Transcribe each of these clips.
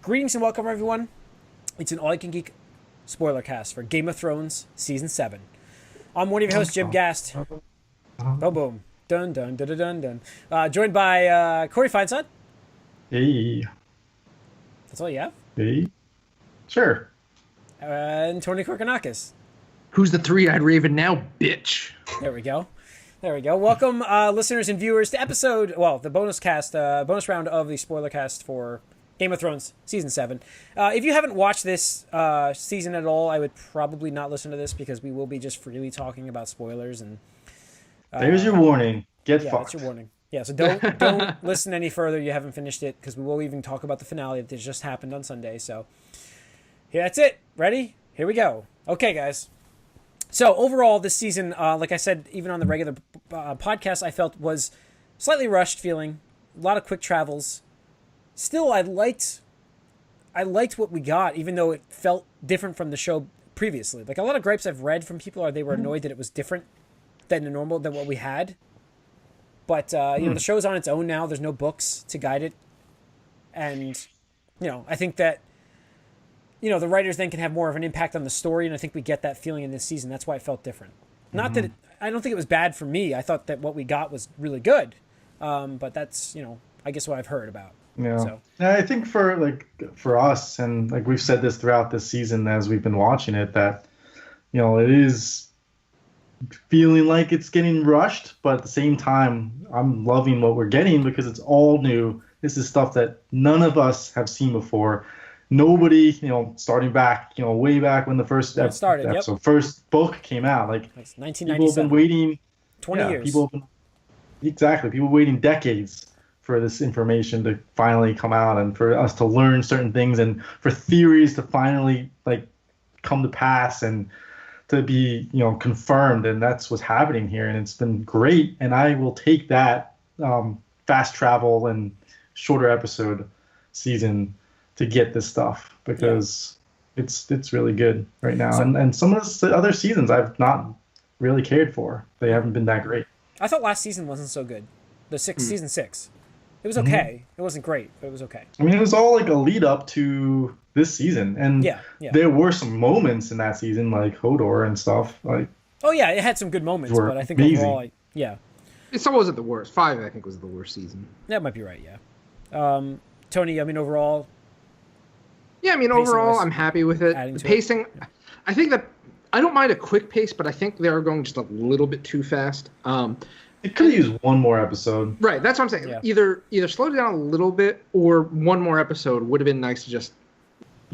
Greetings and welcome, everyone. It's an all-you-can-geek Spoilercast for Game of Thrones Season 7. I'm one of your hosts, Jim Gast. Boom, boom. Dun, dun, dun, dun, dun, dun. Joined by Corey Feinsod. Hey. That's all you have? Hey. Sure. And Tony Korkanakis. Who's the three-eyed raven now, bitch? There we go. There we go. Welcome, listeners and viewers, to the bonus round of the Spoilercast for Game of Thrones Season 7. If you haven't watched this season at all, I would probably not listen to this because we will be just freely talking about spoilers. And there's your warning. Get fucked. That's your warning. Yeah, so don't listen any further. You haven't finished it because we will even talk about the finale that just happened on Sunday. So yeah, that's it. Ready? Here we go. Okay, guys. So overall, this season, like I said, even on the regular podcast, I felt was slightly rushed feeling. A lot of quick travels. Still, I liked what we got, even though it felt different from the show previously. Like, a lot of gripes I've read from people are they were annoyed that it was different than what we had. But, the show's on its own now. There's no books to guide it. And, I think that, the writers then can have more of an impact on the story, and I think we get that feeling in this season. That's why it felt different. Not that I don't think it was bad for me. I thought that what we got was really good. But that's, I guess what I've heard about. Yeah. So. I think for us, and like we've said this throughout this season as we've been watching it, that, it is feeling like it's getting rushed, but at the same time, I'm loving what we're getting because it's all new. This is stuff that none of us have seen before. Nobody, starting back, way back when the first first book came out, like 1997. People have been waiting 20 years. People waiting decades for this information to finally come out and for us to learn certain things and for theories to finally come to pass and to be confirmed, and that's what's happening here, and it's been great. And I will take that fast travel and shorter episode season to get this stuff because it's really good right now. So, and some of the other seasons I've not really cared for. They haven't been that great. I thought last season wasn't so good. Season 6. It was okay. It wasn't great, but it was okay. I mean, it was all like a lead up to this season, and there were some moments in that season, like Hodor and stuff. Like, oh yeah, it had some good moments, but I think amazing. overall, It still wasn't the worst. 5, I think, was the worst season. That might be right. Yeah. Tony, I mean, overall. Yeah, I mean, overall, I'm happy with it. The pacing, I think that I don't mind a quick pace, but I think they're going just a little bit too fast. It could use one more episode. Right, that's what I'm saying. Yeah. Either slow it down a little bit, or one more episode would have been nice to just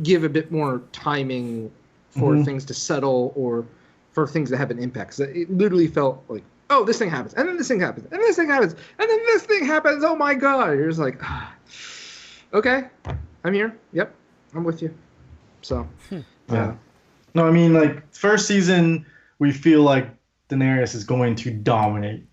give a bit more timing for things to settle or for things to have an impact. 'Cause it literally felt like, oh, this thing happens, and then this thing happens, and this thing happens, and then this thing happens. Oh my god! You're just like, okay, I'm here. Yep, I'm with you. So, yeah. No, I mean, first season, we feel like Daenerys is going to dominate.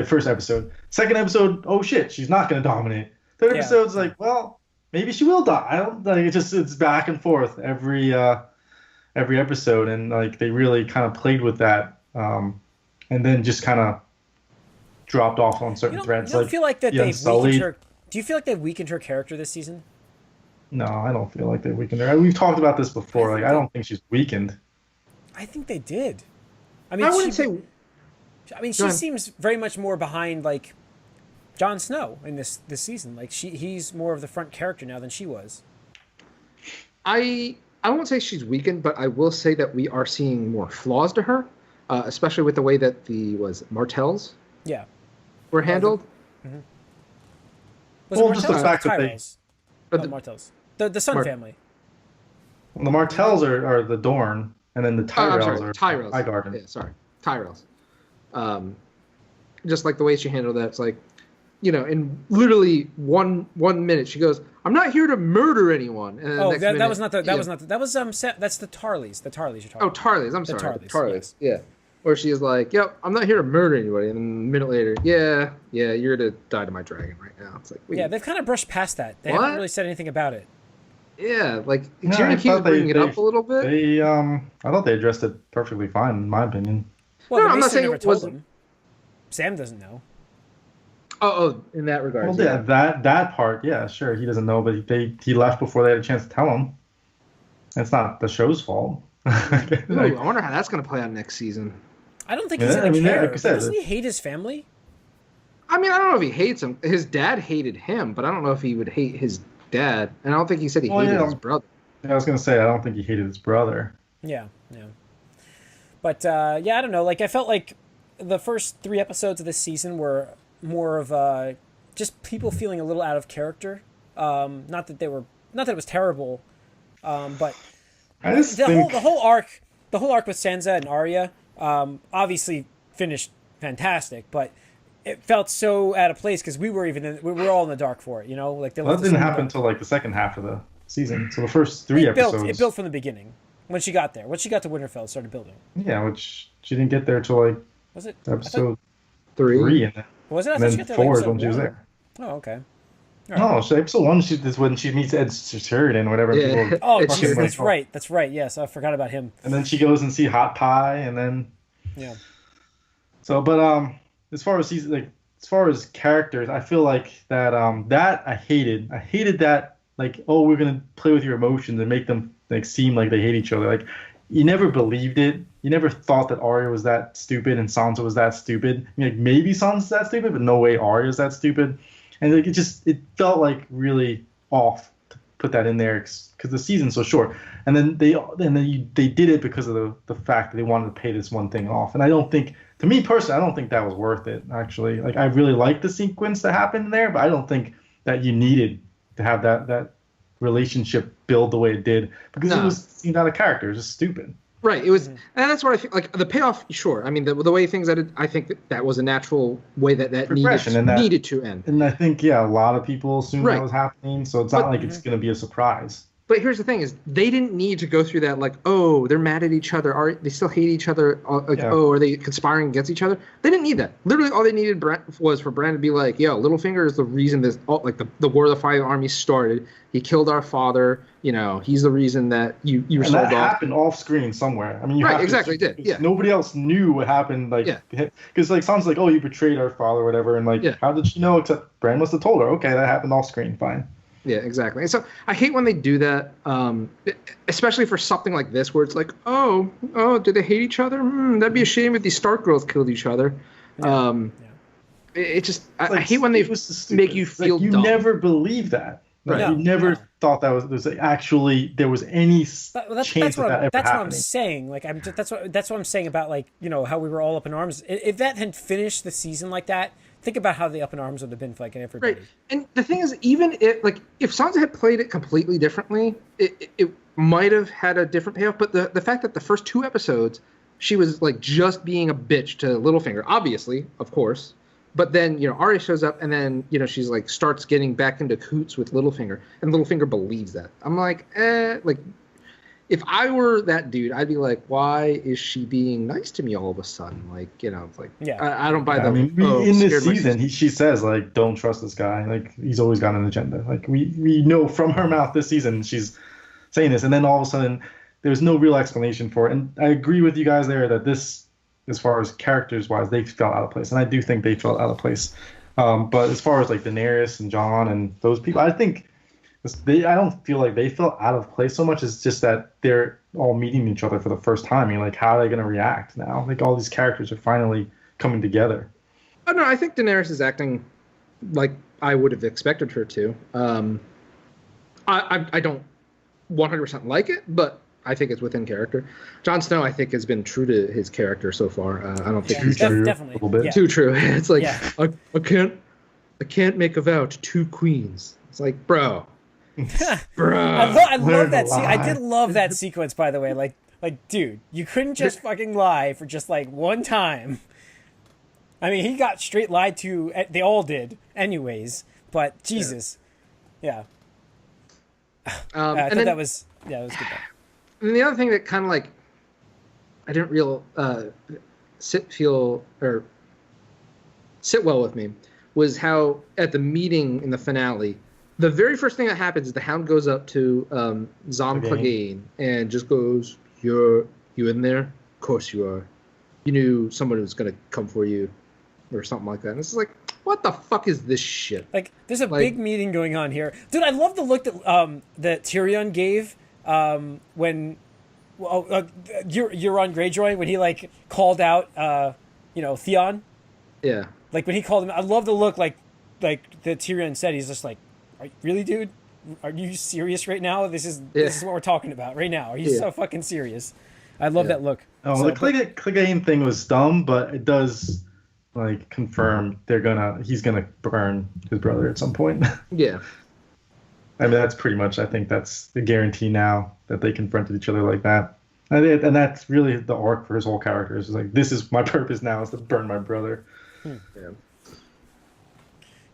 First episode. Second episode, oh shit, she's not going to dominate. Third episode's like, well, maybe she will die. I don't like it's back and forth every episode, and they really kind of played with that, and then just kind of dropped off on certain threads. You don't feel like that they've weakened her? Do you feel like they've weakened her character this season? No, I don't feel like they weakened her. We've talked about this before. I don't think she's weakened. I think they did. I mean, I wouldn't say. I mean, she seems very much more behind Jon Snow in this season. He's more of the front character now than she was. I won't say she's weakened, but I will say that we are seeing more flaws to her, especially with the way that the Martells were handled. Well, just the fact that the Martells, the Sun family. Well, the Martells are the Dorne, and then the Tyrells are Tyrells. Highgarden. Yeah, sorry, Tyrells. Just like the way she handled that, it's like, in literally one minute she goes, "I'm not here to murder anyone." And that's the Tarleys. The Tarleys you're talking. Oh, Tarleys. I'm sorry. Tarleys. Yes. Yeah. Where she is like, "Yep, I'm not here to murder anybody," and then a minute later, yeah, you're to die to my dragon right now. It's like, wait. Yeah, they've kind of brushed past that. They haven't really said anything about it. Yeah, Tyrion keeps bringing it up a little bit. I thought they addressed it perfectly fine, in my opinion. Well, no, I'm not saying it wasn't. Sam doesn't know. In that regard. Well, yeah, that part, yeah, sure, he doesn't know, but he left before they had a chance to tell him. It's not the show's fault. Ooh, I wonder how that's going to play out next season. I don't think he's going to care. Like I said, doesn't he hate his family? I mean, I don't know if he hates him. His dad hated him, but I don't know if he would hate his dad. And I don't think he said he hated his brother. Yeah, I was going to say, I don't think he hated his brother. Yeah. But, I don't know. Like, I felt like the first 3 episodes of this season were more of just people feeling a little out of character. Not that it was terrible, but the whole arc with Sansa and Arya, obviously finished fantastic, but it felt so out of place because we were all in the dark for it, you know. Like that didn't happen until like the second half of the season. So the first 3 episodes, it built from the beginning. When she got there, to Winterfell, it started building. Yeah, which she didn't get there till like episode 3, and then was it? And then 4 is when she was there. Oh, okay. Right. No, so episode 1 is when she meets Ed Sheridan, whatever. Yeah. That's right. That's right. Yes, I forgot about him. And then she goes and see Hot Pie, and then So, but as far as characters, I feel like that I hated that, like, oh, we're gonna play with your emotions and make them like seem like they hate each other. Like, you never believed it. You never thought that Arya was that stupid and Sansa was that stupid. I mean, like, maybe Sansa's that stupid, but no way Arya's that stupid. And like it felt like really off to put that in there because the season's so short. And then they did it because of the fact that they wanted to pay this one thing off. And I don't think, to me personally, I don't think that was worth it. Actually, like, I really liked the sequence that happened there, but I don't think that you needed to have that relationship build the way it did because it was seen out of character. It was just stupid. Right. It was, and that's what I feel like. The payoff, sure. I mean, the way things ended, I think that was a natural way that needed to end. And I think, a lot of people assumed that was happening, so it's not like it's going to be a surprise. But here's the thing: is they didn't need to go through that. Like, oh, they're mad at each other. They still hate each other. Oh, are they conspiring against each other? They didn't need that. Literally, all they needed was for Bran to be like, "Yo, Littlefinger is the reason this, the War of the Five Armies started. He killed our father. You know, he's the reason that you were sold off." That happened off screen somewhere. I mean, did. Yeah. Nobody else knew what happened. Like, because like Sansa's like, "Oh, you betrayed our father," or whatever, and like, how did she know? Except Bran must have told her. Okay, that happened off screen. Fine. Yeah, exactly. And so I hate when they do that, especially for something like this, where it's like, oh, do they hate each other? That'd be a shame if these Stark girls killed each other. It just, I hate when they make you feel dumb. You never believe that. Like, you never thought that there was any chance that ever happened. That's what I'm saying. Like, that's what I'm saying about, like, you know, how we were all up in arms. If that had finished the season like that, think about how the up in arms would have been for, like, everybody. Right. And the thing is, even if Sansa had played it completely differently, it might have had a different payoff. But the fact that the first 2 episodes, she was like just being a bitch to Littlefinger, obviously, of course. But then, you know, Arya shows up, and then, you know, she's like starts getting back into cahoots with Littlefinger, and Littlefinger believes that. I'm like, like, if I were that dude, I'd be like, why is she being nice to me all of a sudden? Like, you know, it's like, I don't buy that. I mean, in this season, she says, like, don't trust this guy. Like, he's always got an agenda. Like, we know from her mouth this season she's saying this, and then all of a sudden there's no real explanation for it. And I agree with you guys there that this, as far as characters-wise, they felt out of place. And I do think they felt out of place. But as far as, like, Daenerys and Jon and those people, I think I don't feel like they felt out of place so much. It's just that they're all meeting each other for the first time. I mean, like, how are they going to react now? Like, all these characters are finally coming together. Oh, no, I think Daenerys is acting like I would have expected her to. I don't 100% like it, but I think it's within character. Jon Snow, I think, has been true to his character so far. I don't think he's definitely a little bit too true. It's like, I can't make a vow to 2 queens. It's like, bro. I love that. I did love that sequence, by the way. Like, dude, you couldn't just fucking lie for just like one time. I mean, he got straight lied to. They all did, anyways. But Jesus, I thought that was good. Though. And the other thing that kind of like I didn't sit well with me was how at the meeting in the finale, the very first thing that happens is the Hound goes up to Zom Clegane and just goes, "You in there? Of course you are. You knew someone was going to come for you," or something like that. And it's like, what the fuck is this shit? Like, there's a big meeting going on here, dude. I love the look that Tyrion gave when Euron Greyjoy when he like called out Theon. Yeah. Like when he called him, I love the look like that Tyrion said. He's just like, really, dude? Are you serious right now? This is what we're talking about right now. Are you so fucking serious? I love that look. Oh, the Clegane thing was dumb, but it does like confirm he's gonna burn his brother at some point. Yeah. I mean, that's pretty much. I think that's the guarantee now that they confronted each other like that, and that's really the arc for his whole character. Is like, this is my purpose now, is to burn my brother.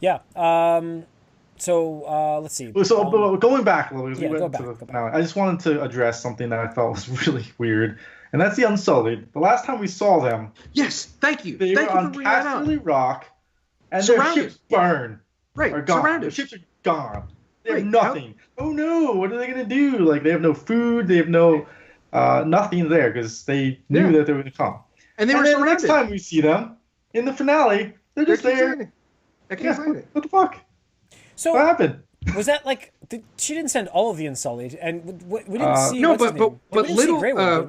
Yeah. So let's see. So going back a little, because we went go to the back. finale, I just wanted to address something that I thought was really weird, and that's the Unsullied. The last time we saw them, yes, thank you. They were on Casterly Rock, and surrounded. Their ships burned. Right, are gone. surrounded. Their ships are gone. They have nothing. Oh no! What are they gonna do? Like, they have no food. They have no nothing there because they knew that they were gonna come. And they were then surrounded. The next time we see them in the finale, they're just there. I can't find it. What the fuck? So what happened? Was that like she didn't send all of the Unsullied, and we didn't see. No, but little Grey Worm,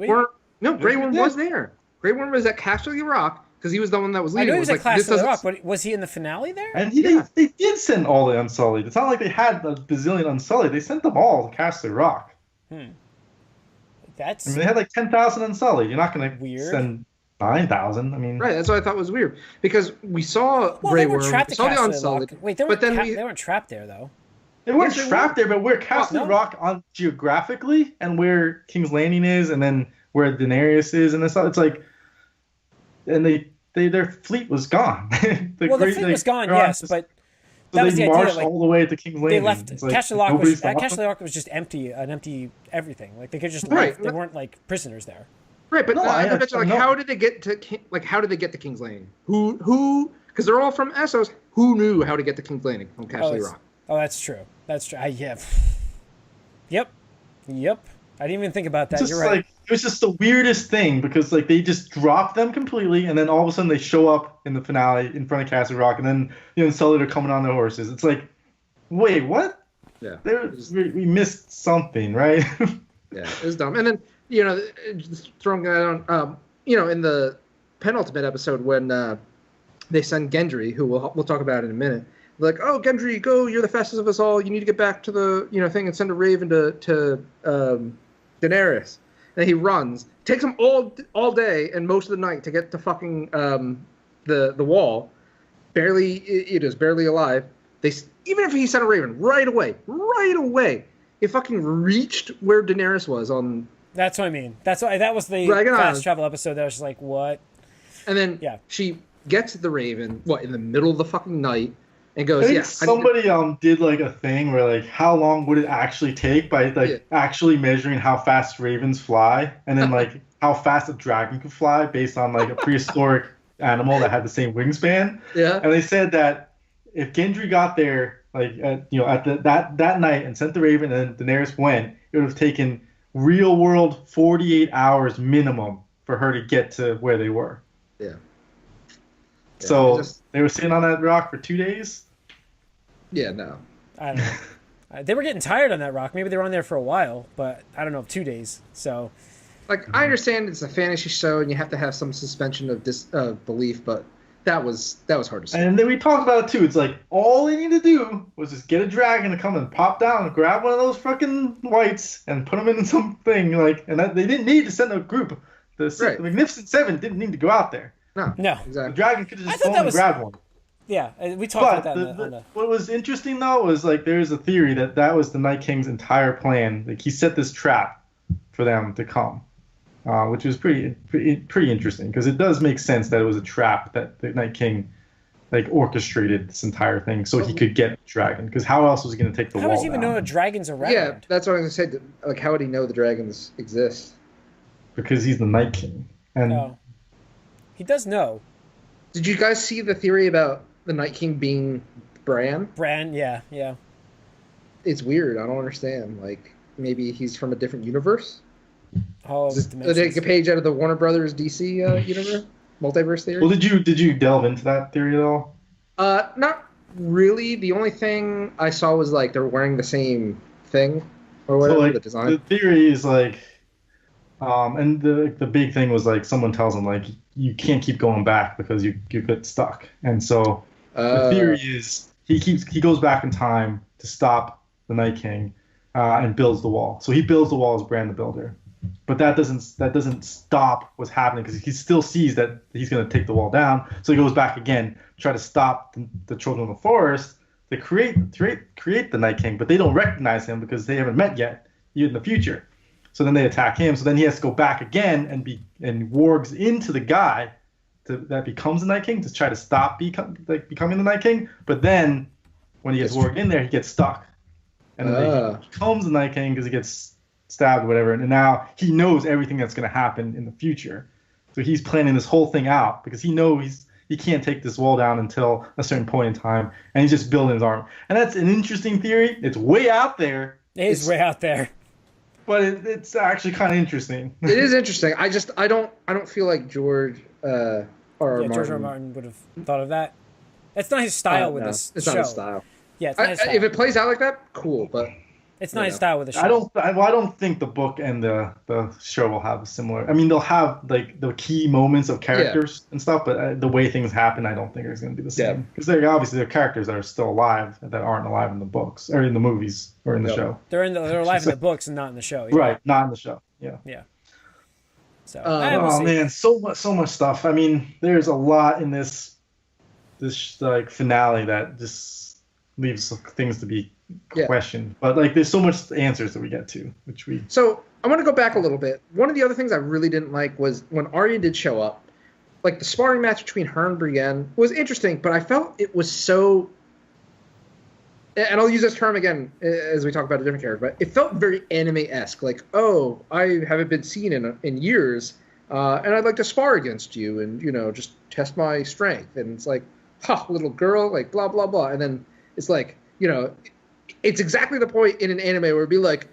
Grey Worm was there. Grey Worm was at Casterly Rock because he was the one that was leading. I know he was at Casterly Rock, but was he in the finale there? And they did send all the Unsullied. It's not like they had a bazillion Unsullied. They sent them all to Casterly Rock. That's. I mean, they had like 10,000 Unsullied. You're not going to send 9,000. I mean, right. That's what I thought was weird because we saw Grey Worm, saw the Unsullied. Wait, they weren't trapped there though. They weren't trapped there, but where Casterly Rock on geographically, and where King's Landing is, and then where Daenerys is, and it's like, and their fleet was gone. The fleet was gone, yes, but that was the idea. They marched all the way to King's Landing. They left. Casterly Rock was just empty everything. Like they could just leave. They weren't like prisoners there. Right, but how did they get to King's Landing? Who? Because they're all from Essos. Who knew how to get to King's Landing from Casterly Rock? Oh, that's true. That's true. Yep. I didn't even think about that. You're right. It was just the weirdest thing because like they just dropped them completely, and then all of a sudden they show up in the finale in front of Casterly Rock, and then Unsullied are coming on their horses. It's like, wait, what? Yeah. We missed something, right? Yeah, it was dumb. And then just throwing that on, in the penultimate episode when they send Gendry, who we'll talk about in a minute. Like, oh, Gendry, go! You're the fastest of us all. You need to get back to the thing and send a raven to Daenerys. And he runs. Takes him all day and most of the night to get to fucking the wall. It is barely alive. Even if he sent a raven right away, it fucking reached where Daenerys was on. That's what I mean. That was the fast travel episode. That was just like, what? And then she gets the raven in the middle of the fucking night. And goes, I think somebody did like a thing where like how long would it actually take by actually measuring how fast ravens fly, and then like how fast a dragon could fly based on like a prehistoric animal that had the same wingspan. Yeah. And they said that if Gendry got there like at that night and sent the raven and then Daenerys went, it would have taken real world 48 hours minimum for her to get to where they were. Yeah. So they were sitting on that rock for 2 days? Yeah, no. I don't know. They were getting tired on that rock. Maybe they were on there for a while, but I don't know, 2 days. So, like, I understand it's a fantasy show and you have to have some suspension of belief, but that was hard to see. And then we talked about it too. It's like all they need to do was just get a dragon to come and pop down and grab one of those fucking whites and put them in something and they didn't need to send a group. The Magnificent Seven didn't need to go out there. No, exactly. The dragon could have just gone and grabbed one. Yeah, we talked about that. What was interesting though was like there's a theory that was the Night King's entire plan. Like he set this trap for them to come, which was pretty interesting because it does make sense that it was a trap that the Night King like orchestrated this entire thing so he could get the dragon. Because how else was he going to take the wall down? How does he even know a dragon's around? Yeah, that's what I was going to say. Like, how would he know the dragons exist? Because he's the Night King, and he does know. Did you guys see the theory about the Night King being Bran? Bran, yeah. It's weird. I don't understand. Like, maybe he's from a different universe? Oh, take a page out of the Warner Brothers DC universe? Multiverse theory? Well, did you delve into that theory at all? Not really. The only thing I saw was like they're wearing the same thing or So whatever, like the design. the theory is like, and the big thing was like someone tells him like you can't keep going back because you get stuck. And so the theory is he goes back in time to stop the Night King, and builds the wall. So he builds the wall as Bran the Builder, but that doesn't stop what's happening because he still sees that he's going to take the wall down. So he goes back again, to try to stop the Children of the Forest to create the Night King, but they don't recognize him because they haven't met yet in the future. So then they attack him. So then he has to go back again and wargs into the guy that becomes the Night King to try to stop becoming the Night King. But then when he gets warged in there, he gets stuck, and then he becomes the Night King because he gets stabbed or whatever. And now he knows everything that's going to happen in the future. So he's planning this whole thing out because he knows he can't take this wall down until a certain point in time, and he's just building his army. And that's an interesting theory. It's way out there. It is way out there. But it's actually kind of interesting. It is interesting. I don't feel like George George R. Martin would have thought of that. It's not his style with this it's show. Not his style. Yeah, it's not his style. If it plays out like that, cool. But it's not his style with the show. I don't think the book and the show will have a similar. I mean, they'll have like the key moments of characters and stuff, but the way things happen, I don't think it's going to be the same. Because obviously they're characters that are still alive that aren't alive in the books or in the movies or in the show. They're alive in the books and not in the show. Yeah. Right, not in the show. Yeah. Yeah. So. Oh man, so much stuff. I mean, there's a lot in this like finale that just leaves things to be questioned. But like, there's so much answers that we get to, which we. So I want to go back a little bit. One of the other things I really didn't like was when Arya did show up. Like the sparring match between her and Brienne was interesting, but I felt it was so. And I'll use this term again as we talk about a different character, but it felt very anime-esque. Like, oh, I haven't been seen in years, and I'd like to spar against you and, just test my strength. And it's like, little girl, like, blah, blah, blah. And then it's like, it's exactly the point in an anime where it'd be like,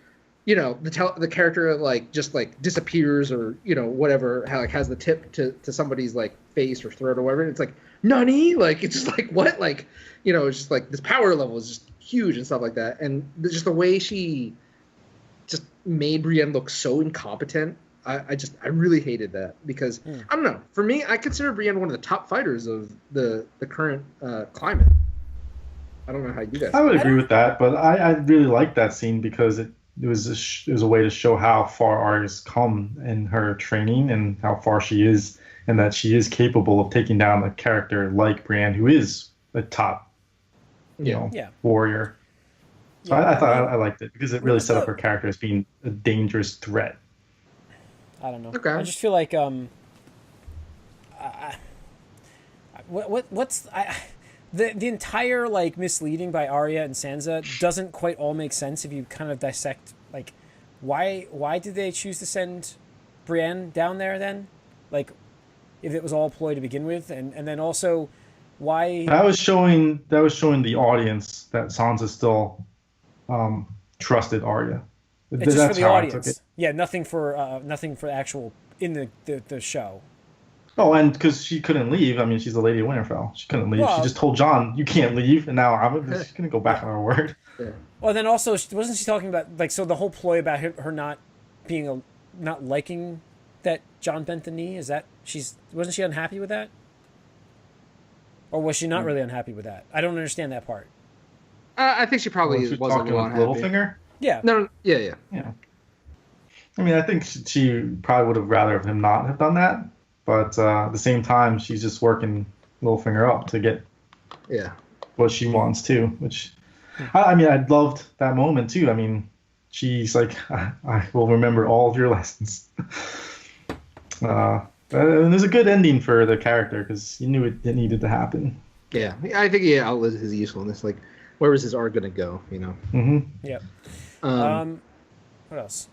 the character, like, just, like, disappears or, whatever, has the tip to somebody's, like, face or throat or whatever. And it's like, nani? Like, it's just like, what? Like, it's just like this power level is just huge and stuff like that. And just the way she just made Brienne look so incompetent, I really hated that because, I don't know, for me, I consider Brienne one of the top fighters of the current climate. I don't know how you guys. I would agree with that, but I really liked that scene because it was a way to show how far Arya's come in her training and how far she is, and that she is capable of taking down a character like Brienne, who is a top, warrior. So I thought I liked it because it really set up her character as being a dangerous threat. I don't know. Okay. I just feel like the entire like misleading by Arya and Sansa doesn't quite all make sense if you kind of dissect like why did they choose to send Brienne down there then, like if it was all a ploy to begin with, and then also why that was showing the audience that Sansa still trusted Arya. It's just for the audience. Yeah, nothing for actual in the show. Oh, and because she couldn't leave. I mean, she's the Lady of Winterfell. She couldn't leave. Well, she just told Jon, "You can't leave," and now she's gonna go back on her word. Yeah. Well, then also, wasn't she talking about like so the whole ploy about her not being not liking that Jon bent the knee? Is that wasn't she unhappy with that, or was she not really unhappy with that? I don't understand that part. I think she probably wasn't unhappy. Littlefinger. Yeah. No. Yeah. I mean, I think she probably would have rather him not have done that, but at the same time, she's just working Littlefinger up to get what she wants too. Which, I mean, I loved that moment too. I mean, she's like, I will remember all of your lessons. And there's a good ending for the character because you knew it needed to happen. Yeah, I think he outlived his usefulness. Like, where was his arc gonna go? Mm-hmm. Yeah. What else?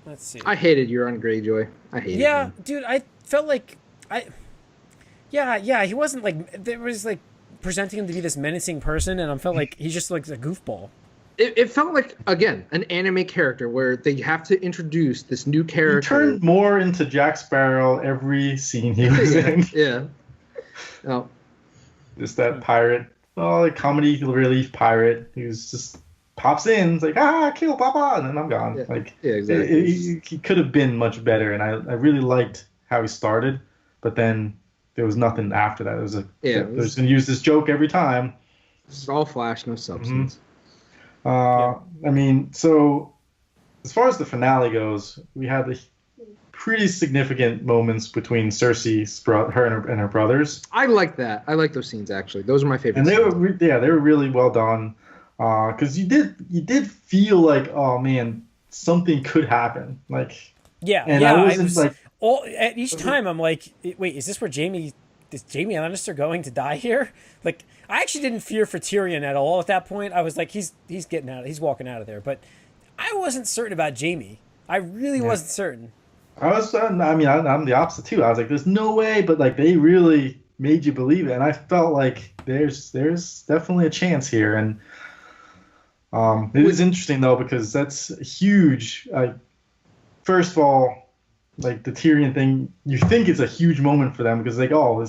Let's see. I hated Euron Greyjoy. I hated him. Yeah, dude, I felt like he wasn't like there was like presenting him to be this menacing person, and I felt like he's just like a goofball. It felt like, again, an anime character where they have to introduce this new character. He turned more into Jack Sparrow every scene he was in. Yeah. No. Just that pirate, the comedy relief pirate who's just pops in, it's like, kill Papa, and then I'm gone. Yeah. Like, Yeah, exactly. he could have been much better, and I really liked how he started, but then there was nothing after that. It was they're just gonna use this joke every time. It's all flash, no substance. I mean, so as far as the finale goes, we had the pretty significant moments between Cersei, her and her brothers. I like that. I like those scenes actually. Those are my favorite. And they scenes. were really well done. Because you did feel like, oh man, something could happen. Like, and I wasn't like at each time I'm like, wait, is Jaime Lannister going to die here? Like, I actually didn't fear for Tyrion at all at that point. I was like, he's getting out, he's walking out of there. But I wasn't certain about Jaime. I really wasn't certain. I was, I'm the opposite too. I was like, there's no way, but like they really made you believe it, and I felt like there's definitely a chance here, and it is interesting though because that's huge. First of all, like the Tyrion thing, you think it's a huge moment for them because like, oh,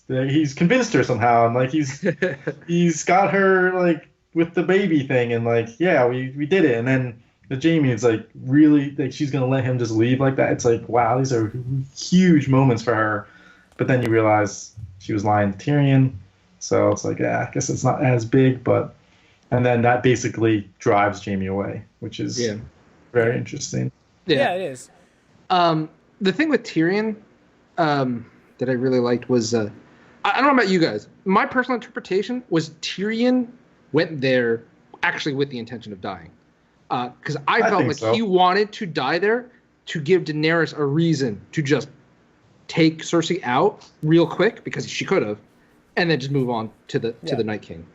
he's convinced her somehow, and like he's got her like with the baby thing, and like we did it, and then. The Jaime, it's like really like she's gonna let him just leave like that. It's like wow, these are huge moments for her. But then you realize she was lying to Tyrion, so it's like I guess it's not as big. And then that basically drives Jaime away, which is very interesting. Yeah, it is. The thing with Tyrion that I really liked was I don't know about you guys. My personal interpretation was Tyrion went there actually with the intention of dying. Because I felt like he wanted to die there to give Daenerys a reason to just take Cersei out real quick because she could have, and then just move on to the Night King.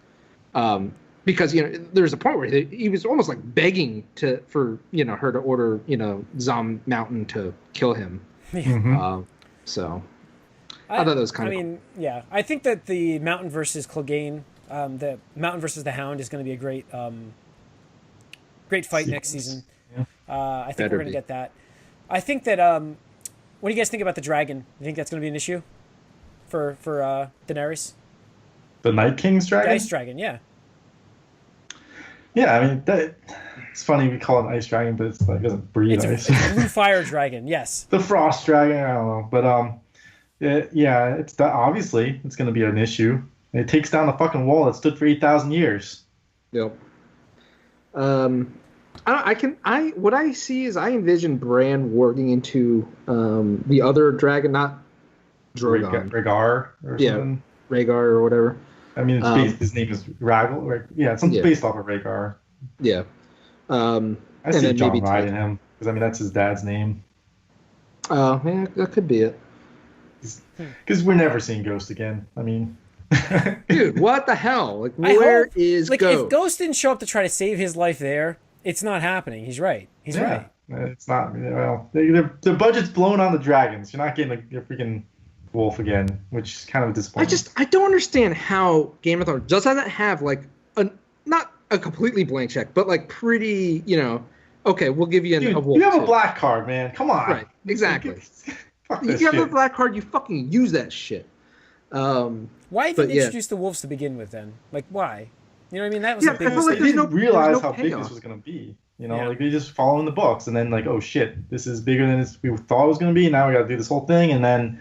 Because there's a point where he was almost like begging for her to order Zom Mountain to kill him. So I thought that was kind of. I mean, yeah, I think that the Mountain versus Clegane, the Mountain versus the Hound is going to be a great fight next season. Yeah. I think we're going to get that. I think that what do you guys think about the dragon? You think that's going to be an issue for Daenerys? The Night King's dragon? The ice dragon, yeah. Yeah, I mean it's funny we call it an ice dragon, but it's like it doesn't breathe ice. It's a blue fire dragon, yes. The frost dragon, I don't know, but it's obviously it's going to be an issue. It takes down the fucking wall that stood for 8,000 years. Yep. What I see is I envision Bran working into the other dragon, not Drogon. Rhaegar or something. Rhaegar or whatever. I mean, his name is Rhaegal. Yeah, it's something based off of Rhaegar. Yeah. I see John riding him because I mean that's his dad's name. Oh, yeah, that could be it. Because we're never seeing Ghost again. I mean. Dude, what the hell? Like, where is Ghost? If Ghost didn't show up to try to save his life there, it's not happening. He's right. He's right. It's not. Well, the budget's blown on the dragons. You're not getting a freaking wolf again, which is kind of disappointing. I don't understand how Game of Thrones doesn't have like not a completely blank check, but like pretty, okay, we'll give you a wolf. You have a black card, man. Come on. Right. Exactly. Fuck you have a black card. You fucking use that shit. Why even introduce the wolves to begin with then? Like, why? You know what I mean? That was a big mistake. They didn't realize how big this was going to be. Like they just follow in the books and then like, oh shit, this is bigger than we thought it was going to be. Now we got to do this whole thing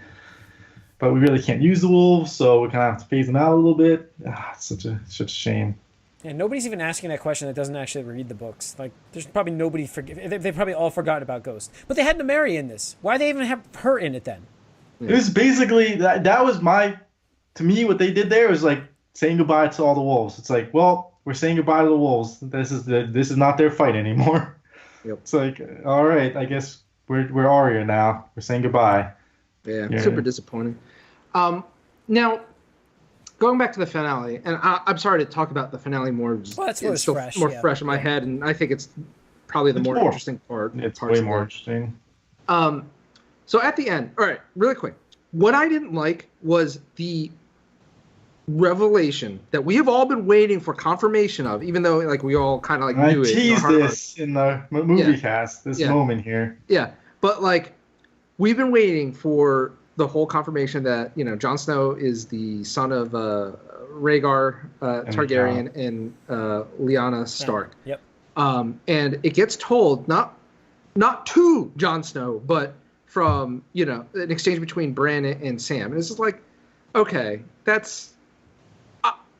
but we really can't use the wolves, so we kind of have to phase them out a little bit. It's such a shame. Yeah, nobody's even asking that question that doesn't actually read the books. Like, there's probably nobody they probably all forgotten about Ghost. But they had Nymeria in this. Why they even have her in it then? It was basically that was to me what they did there was like saying goodbye to all the wolves. It's like, well, we're saying goodbye to the wolves. This is not their fight anymore. Yep. It's like, all right, I guess we're Arya now. We're saying goodbye. Yeah. Super disappointing. Now, going back to the finale, and I'm sorry to talk about the finale more. Well, that's it's still fresh, fresh in my head, and I think it's probably the more interesting part. It's way more interesting. So at the end, all right, really quick. What I didn't like was the revelation that we have all been waiting for confirmation of, even though like we all kind of like knew it. I teased this in the movie cast. This moment here. Yeah, but like we've been waiting for the whole confirmation that Jon Snow is the son of Rhaegar Targaryen and Lyanna Stark. Yep. And it gets told not to Jon Snow, but from an exchange between Bran and Sam. And it's just like, okay, that's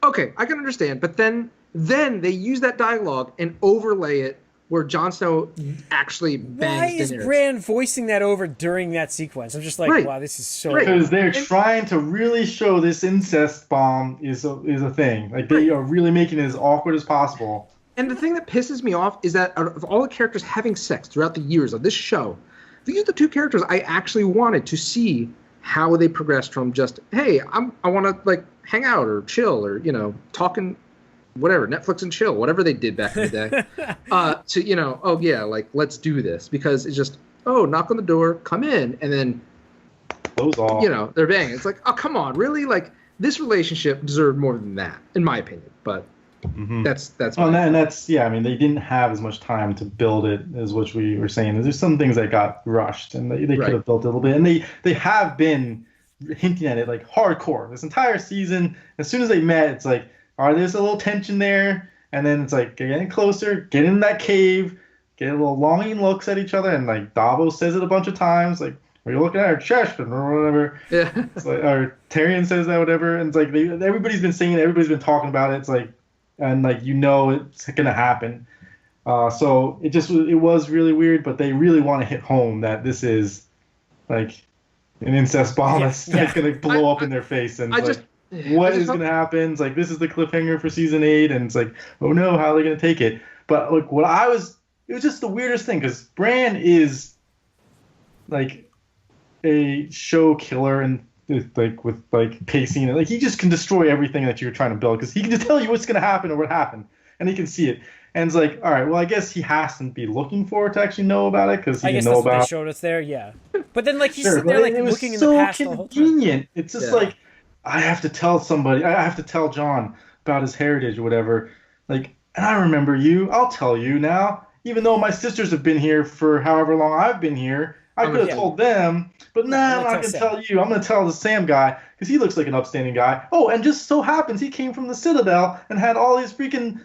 okay. I can understand, but then they use that dialogue and overlay it where Jon Snow actually bangs Why is Daenerys. Bran voicing that over during that sequence? I'm just like, Right. wow, this is so... Because they're trying to really show this incest bomb is a thing. Like, they are really making it as awkward as possible. And the thing that pisses me off is that out of all the characters having sex throughout the years of this show, these are the two characters I actually wanted to see how they progressed from just, hey, I want to like hang out or chill or talking, whatever, Netflix and chill, whatever they did back in the day, to oh yeah, like let's do this, because it's just knock on the door, come in, and then Close off. they're banging. It's like, oh come on, really? Like this relationship deserved more than that, in my opinion. But that's and that's I mean, they didn't have as much time to build it as what we were saying. There's some things that got rushed, and they could have built it a little bit, and they have been hinting at it like hardcore this entire season. As soon as they met, it's like, all right, there's a little tension there, and then it's like getting closer, get in that cave, get a little longing looks at each other, and like Davos says it a bunch of times, like, are you looking at her chest or whatever? Yeah. It's like, or Tyrion says that, whatever, and it's like everybody's been saying it, everybody's been talking about it. It's like, and like it's gonna happen. So it was really weird, but they really want to hit home that this is like an incest bomb that's gonna blow up in their face, and what is gonna happen? It's like, this is the cliffhanger for season 8, and it's like, oh no, how are they gonna take it? But like, it was just the weirdest thing, because Bran is like a show killer, and with pacing, and like he just can destroy everything that you're trying to build, because he can just tell you what's going to happen or what happened, and he can see it. And it's like, all right, well, I guess he has to be looking for it to actually know about it, because he didn't know about it. They showed us there, yeah. But then like he's sitting there like looking in the past the whole time. Convenient. It's just like, I have to tell somebody, I have to tell Jon about his heritage or whatever. Like, and I remember you. I'll tell you now. Even though my sisters have been here for however long I've been here, I could have told them, but I'm not going to tell you. I'm going to tell the Sam guy, because he looks like an upstanding guy. Oh, and just so happens he came from the Citadel and had all these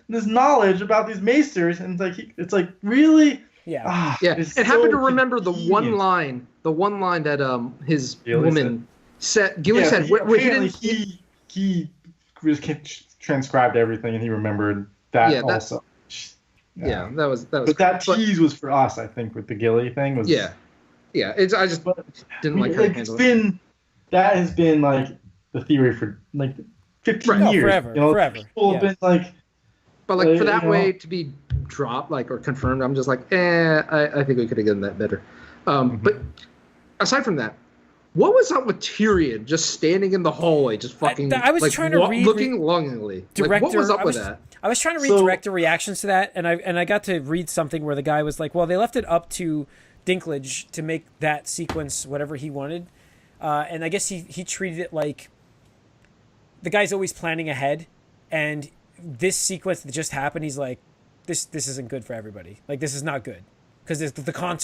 this knowledge about these maesters, and it's like really? Yeah. And so happened to remember the one line that his Gilly woman said. Gilly said, he transcribed everything, and he remembered that also. Yeah, that was. But that tease was for us, I think, with the Gilly thing. Was Yeah, I just didn't like how they handled it. That has been like the theory for like 15 years. Forever. People have been like. But like for that way to be dropped, like, or confirmed, I'm just like, I think we could have done that better. But aside from that, what was up with Tyrion just standing in the hallway, just fucking? I was trying to read looking longingly. Like, what was up with that? I was trying to read director reactions to that, and I got to read something where the guy was like, well, they left it up to Dinklage to make that sequence whatever he wanted, and I guess he treated it like the guy's always planning ahead, and this sequence that just happened, he's like, this isn't good for everybody. Like, this is not good, because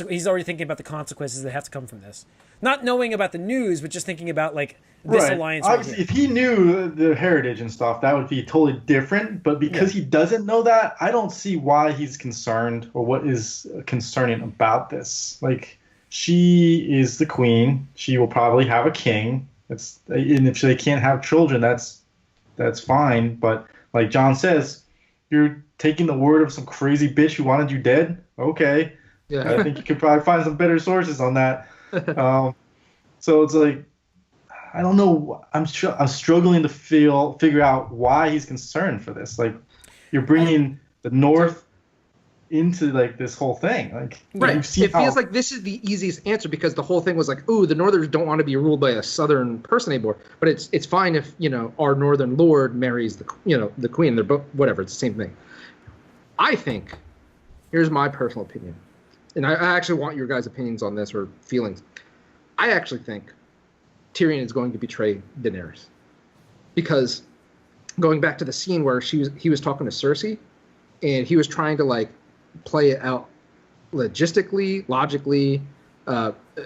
he's already thinking about the consequences that have to come from this, not knowing about the news, but just thinking about like this alliance. Obviously, if he knew the heritage and stuff, that would be totally different. But because he doesn't know that, I don't see why he's concerned, or what is concerning about this. Like, she is the queen. She will probably have a king. And if they can't have children, that's fine. But like Jon says, you're taking the word of some crazy bitch who wanted you dead. Okay. Yeah. I think you could probably find some better sources on that. So it's like, I don't know. I'm struggling to figure out why he's concerned for this. Like, you're bringing the North into like this whole thing. Like, it feels like this is the easiest answer, because the whole thing was like, ooh, the Northerners don't want to be ruled by a Southern person anymore. But it's fine if our Northern Lord marries the Queen. They're both whatever. It's the same thing. I think. Here's my personal opinion, and I actually want your guys' opinions on this, or feelings. I actually think Tyrion is going to betray Daenerys, because going back to the scene where he was talking to Cersei, and he was trying to like play it out logistically, logically,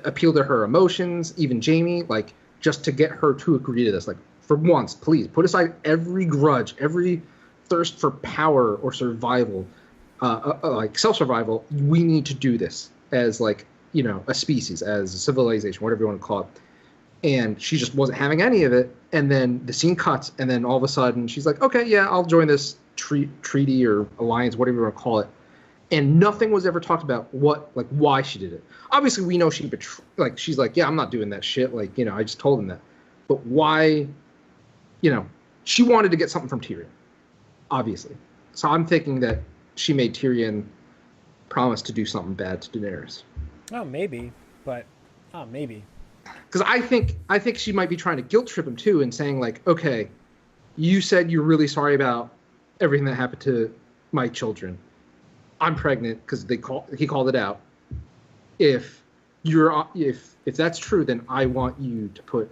appeal to her emotions, even Jaime, like just to get her to agree to this. Like, for once, please put aside every grudge, every thirst for power or survival, like self-survival. We need to do this as like, you know, a species, as a civilization, whatever you want to call it. And she just wasn't having any of it. And then the scene cuts, and then all of a sudden she's like, okay, yeah, I'll join this treaty or alliance, whatever you want to call it. And nothing was ever talked about why she did it. Obviously, we know she's like, yeah, I'm not doing that shit. Like, you know, I just told him that. But why, you know, she wanted to get something from Tyrion, obviously. So I'm thinking that she made Tyrion promise to do something bad to Daenerys. Oh, maybe. Maybe. Because I think she might be trying to guilt trip him too, and saying like, okay, you said you're really sorry about everything that happened to my children. I'm pregnant because he called it out. If that's true, then I want you to put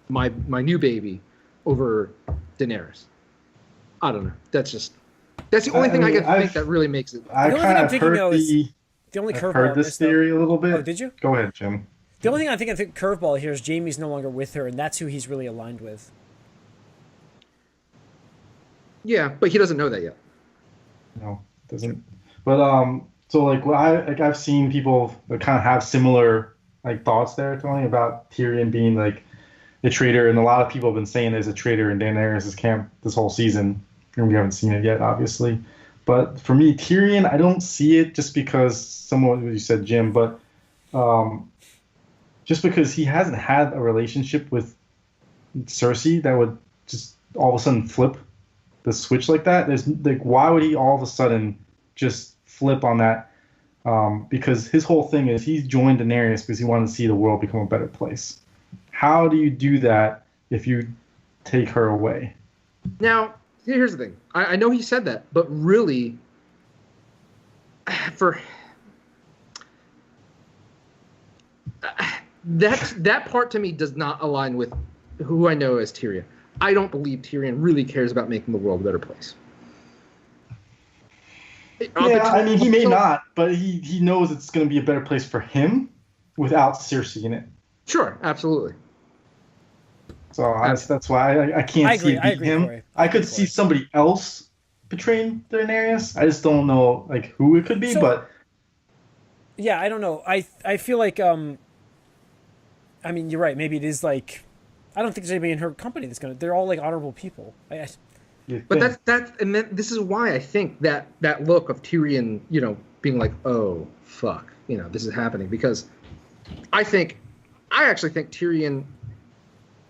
my new baby over Daenerys. I don't know. That's the only thing I can think that really makes it. I kind of heard this theory a little bit. Oh, did you? Go ahead, Jim. The only thing I think curveball here is Jaime's no longer with her, and that's who he's really aligned with. Yeah, but he doesn't know that yet. No, doesn't. But so like I've seen people that kind of have similar like thoughts there, Tony, about Tyrion being like the traitor, and a lot of people have been saying there's a traitor in Daenerys' camp this whole season, and we haven't seen it yet, obviously. But for me, Tyrion, I don't see it just because somewhat what you said, Jim, but just because he hasn't had a relationship with Cersei that would just all of a sudden flip the switch like that. There's like, why would he all of a sudden just flip on that? Because his whole thing is he's joined Daenerys because he wanted to see the world become a better place. How do you do that if you take her away? Now, here's the thing. I know he said that, but really, for that part to me does not align with who I know as Tyrion. I don't believe Tyrion really cares about making the world a better place. Yeah, I mean, he may not, but he knows it's going to be a better place for him without Cersei in it. Sure, absolutely. So that's why I can't see it be him. I could see somebody else betraying Daenerys. I just don't know like who it could be, but yeah, I don't know. I feel like I mean, you're right. Maybe it is like I don't think there's anybody in her company that's gonna. They're all like honorable people. But that's and then this is why I think that look of Tyrion, you know, being like, oh fuck, you know, this is happening, because I actually think Tyrion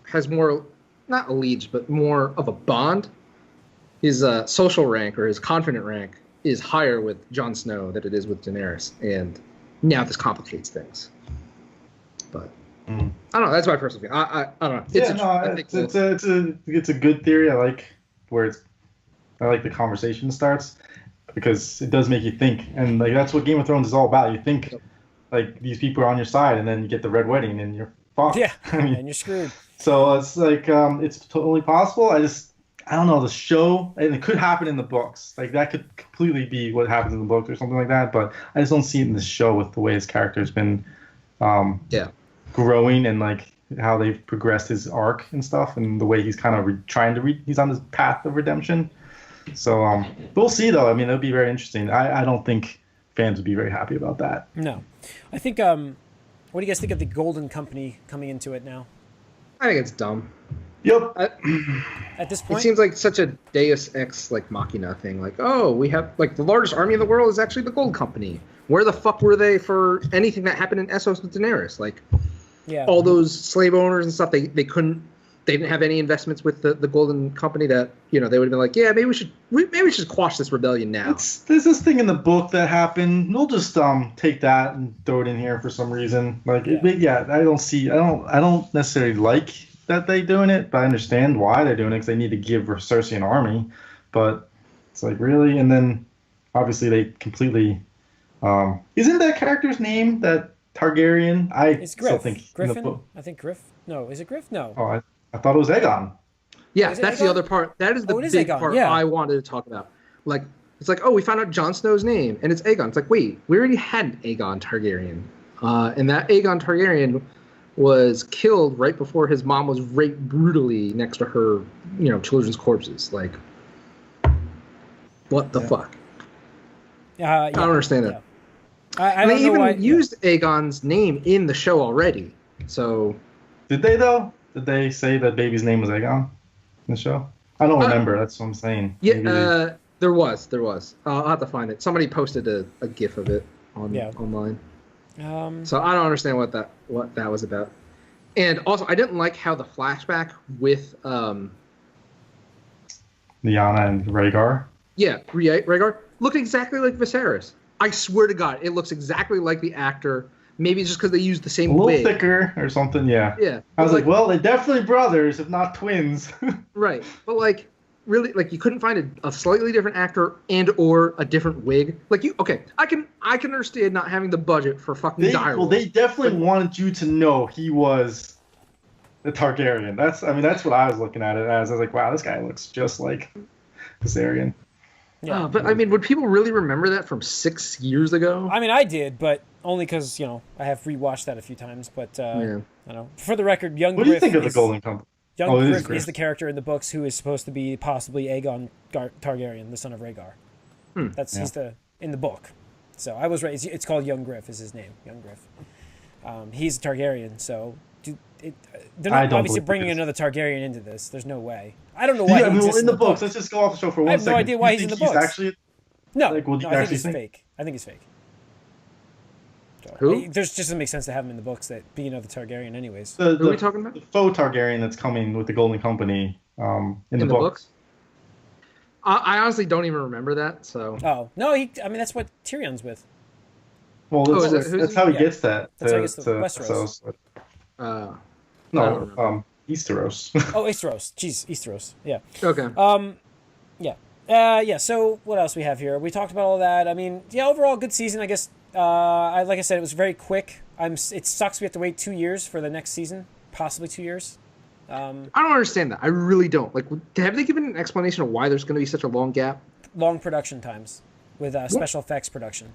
has more, not allegiance, but more of a bond. His social rank or his confident rank is higher with Jon Snow than it is with Daenerys, and now this complicates things. But I don't know. That's my personal feeling. I don't know. It's a good theory. I like I like the conversation starts because it does make you think, and like that's what Game of Thrones is all about. You think like these people are on your side, and then you get the Red Wedding, and you're fucked. Yeah, I mean, and you're screwed. So it's like it's totally possible. I don't know, the show, and it could happen in the books. Like that could completely be what happens in the books or something like that. But I just don't see it in the show with the way his character's been growing and like how they've progressed his arc and stuff, and the way he's kind of he's on this path of redemption. So we'll see though. I mean, it'll be very interesting. I don't think fans would be very happy about that. No, I think. What do you guys think of the Golden Company coming into it now? I think it's dumb. Yep. At this point, it seems like such a Deus Ex like Machina thing. Like, oh, we have like the largest army in the world is actually the Gold Company. Where the fuck were they for anything that happened in Essos with Daenerys? Like, all those slave owners and stuff. They didn't have any investments with the Golden Company that, you know, they would have been like, yeah, maybe we should quash this rebellion now. There's this thing in the book that happened. We'll just take that and throw it in here for some reason. Like, I don't necessarily like that they're doing it, but I understand why they're doing it, because they need to give Cersei an army. But it's like, really? And then obviously they completely isn't that character's name that Targaryen? It's Griff. Griffin? I think Griff. No, is it Griff? No. Oh, I thought it was Aegon. Yeah, that's the other part. That is the big part I wanted to talk about. Like, it's like, oh, we found out Jon Snow's name, and it's Aegon. It's like, wait, we already had Aegon Targaryen. and that Aegon Targaryen was killed right before his mom was raped brutally next to her, children's corpses. Like, what the fuck? Yeah, I don't understand that. I they don't know even why, used Aegon's name in the show already. So Did they though? Did they say that baby's name was Aegon in the show? I don't remember. That's what I'm saying. Yeah, there was. I'll have to find it. Somebody posted a GIF of it online. So I don't understand what that was about. And also, I didn't like how the flashback with Lyanna and Rhaegar. Yeah, Rhaegar looked exactly like Viserys. I swear to God, it looks exactly like the actor. Maybe it's just because they used the same little wig. thicker or something. Yeah. Yeah. I was like, well, they're definitely brothers, if not twins. Right, but like, really, like you couldn't find a slightly different actor and or a different wig. Like I can understand not having the budget for fucking dialogue. Well, they definitely wanted you to know he was the Targaryen. That's what I was looking at it as. I was like, wow, this guy looks just like Viserion. Yeah, but I mean, would people really remember that from 6 years ago? I mean, I did, but only because I have rewatched that a few times. But I don't know. For the record, young. What do you think of the Golden Company? Young Griff is the character in the books who is supposed to be possibly Aegon Targaryen, the son of Rhaegar. He's in the book. So I was right. It's called Young Griff is his name. Young Griff. He's a Targaryen, so they're not obviously bringing another Targaryen into this. There's no way. I don't know why. In the books. Let's just go off the show for 1 second. I have no idea why he's in the books. Actually, no, I think he's fake. I think he's fake. So, Who? There's just doesn't make sense to have him in the books that being another Targaryen, anyways. Who are we talking about? The faux Targaryen that's coming with the Golden Company in the books. I honestly don't even remember that. So. Oh no, that's what Tyrion's with. Well, that's how he gets that. That's how he gets the Westeros. No, Easteros. Oh, Easteros. Jeez, Easteros. Yeah. Okay. Yeah. So what else we have here? We talked about all that. I mean, yeah, overall good season, I guess. Like I said, it was very quick. It sucks we have to wait 2 years for the next season, possibly 2 years. I don't understand that. I really don't. Like, have they given an explanation of why there's going to be such a long gap? Long production times with special effects production.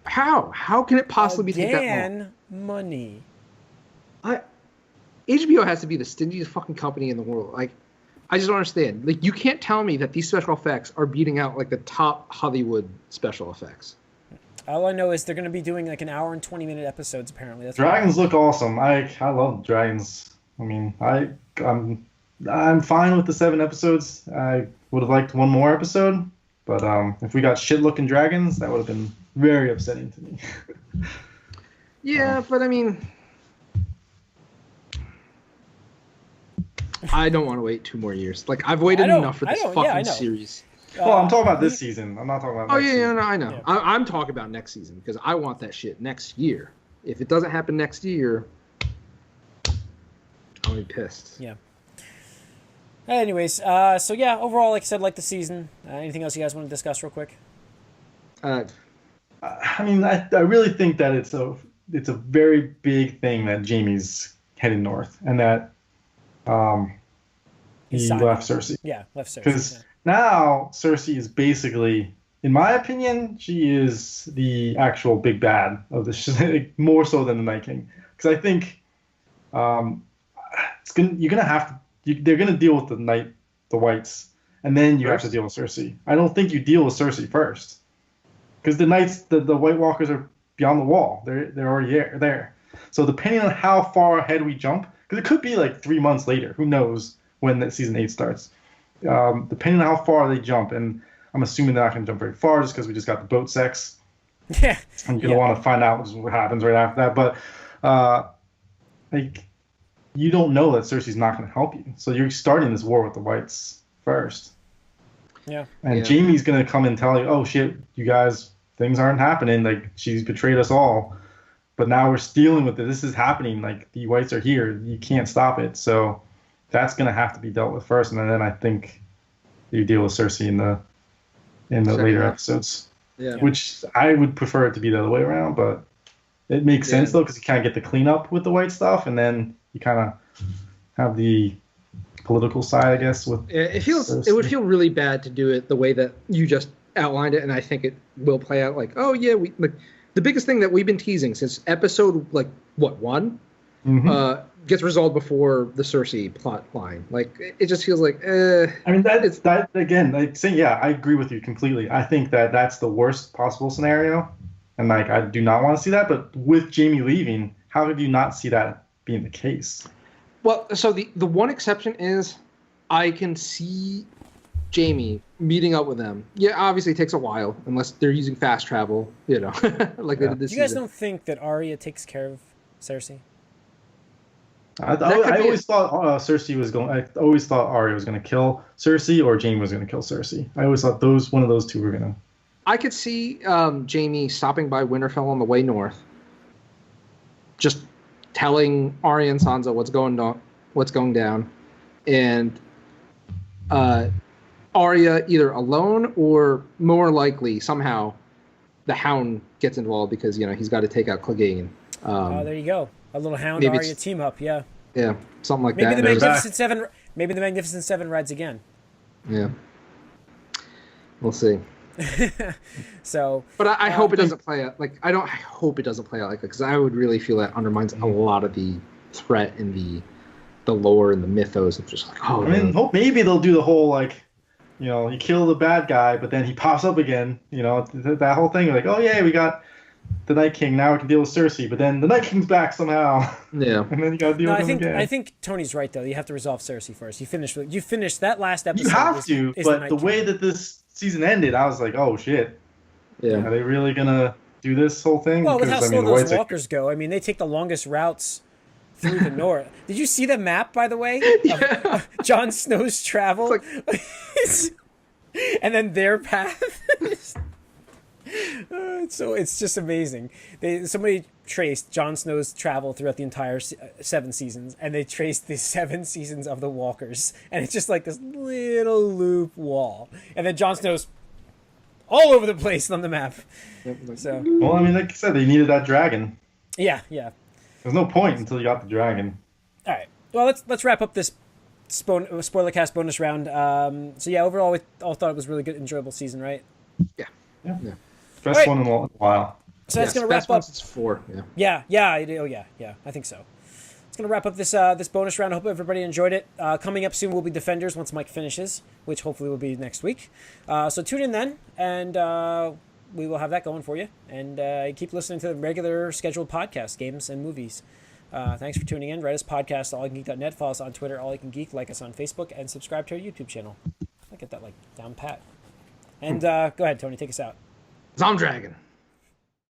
How? How can it possibly take that long? Money. HBO has to be the stingiest fucking company in the world. Like, I just don't understand. Like, you can't tell me that these special effects are beating out like the top Hollywood special effects. All I know is they're going to be doing like an hour and 20-minute episodes. Apparently, dragons look awesome. I love dragons. I mean, I'm fine with the 7 episodes. I would have liked one more episode, but if we got shit-looking dragons, that would have been very upsetting to me. Yeah, but I mean, I don't want to wait 2 more years. Like, I've waited enough for this fucking series. Well, I'm talking about this season. I'm not talking about next season. No, I know. Yeah. I'm talking about next season because I want that shit next year. If it doesn't happen next year, I'll be pissed. Yeah. Anyways, so yeah, overall, like I said, like the season. Anything else you guys want to discuss real quick? I mean, I really think that it's a very big thing that Jaime's heading north and that he left Cersei. Yeah, left Cersei. Because now Cersei is basically, in my opinion, she is the actual big bad of this, more so than the Night King. Because I think they're gonna deal with the Whites, and then you have to deal with Cersei. I don't think you deal with Cersei first, because the Knights, the White Walkers are beyond the wall. They're already there. So depending on how far ahead we jump, because it could be like 3 months later. Who knows when that season 8 starts? Depending on how far they jump, and I'm assuming they're not going to jump very far just because we just got the boat sex. Yeah. And you're going to want to find out what happens right after that. But you don't know that Cersei's not going to help you. So you're starting this war with the Whites first. Yeah. And Jaime's going to come and tell you, oh, shit, you guys, things aren't happening. Like, she's betrayed us all. But now we're dealing with it. This is happening. Like, the Whites are here. You can't stop it. So that's going to have to be dealt with first. And then I think you deal with Cersei in the later episodes. Yeah. Which I would prefer it to be the other way around. But it makes sense, though, because you kind of get the cleanup with the White stuff. And then you kind of have the political side, I guess. It would feel really bad to do it the way that you just outlined it. And I think it will play out like, oh, yeah, the biggest thing that we've been teasing since episode one gets resolved before the Cersei plot line. Like it just feels like I mean that again, like saying I agree with you completely. I think that that's the worst possible scenario, and like I do not want to see that. But with Jaime leaving, how could you not see that being the case? Well, so the one exception is I can see Jaime meeting up with them. Yeah, obviously it takes a while unless they're using fast travel, like they did this You guys season. don't think that Arya takes care of Cersei? I always thought Cersei was going. I always thought Arya was going to kill Cersei, or Jaime was going to kill Cersei. I always thought one of those two were going to. I could see Jaime stopping by Winterfell on the way north, just telling Arya and Sansa what's going down, and Arya either alone or more likely somehow the Hound gets involved because he's got to take out Clegane. There you go. A little Hound Arya team up, yeah. Yeah, something like maybe that. Maybe the Magnificent Seven rides again. Yeah, we'll see. So, but I hope it doesn't play out like I hope it doesn't play out like that because I would really feel that undermines a lot of the threat and the lore and the mythos of just like hope maybe they'll do the whole like. You kill the bad guy, but then he pops up again. That whole thing, like, oh yeah, we got the Night King. Now we can deal with Cersei, but then the Night King's back somehow. Yeah, and then you got to deal with him again. I think Tony's right though. You have to resolve Cersei first. You finish that last episode. You have to, but the way that this season ended, I was like, oh shit. Yeah, are they really gonna do this whole thing? Well, with how slow those walkers go, I mean, they take the longest routes through the north. Did you see the map, by the way? Of Jon Snow's travel? And then their path. So it's just amazing. Somebody traced Jon Snow's travel throughout the entire 7 seasons, and they traced the 7 seasons of the Walkers, and it's just like this little loop wall. And then Jon Snow's all over the place on the map. So. Well, I mean, like I said, they needed that dragon. Yeah. There's no point until you got the dragon. All right. Well, let's wrap up this Spoilercast bonus round. So yeah, overall, we all thought it was a really good, enjoyable season, right? Yeah. Best one in a while. So that's going to wrap up. It's 4. Yeah. I think so. It's going to wrap up this bonus round. I hope everybody enjoyed it. Coming up soon will be Defenders once Mike finishes, which hopefully will be next week. So tune in then, and we will have that going for you. And keep listening to the regular scheduled podcasts, games, and movies. Thanks for tuning in. Write us podcast, allycangeek.net. Follow us on Twitter, allycangeek. Like us on Facebook, and subscribe to our YouTube channel. I get that down pat. And go ahead, Tony. Take us out. Zom Dragon.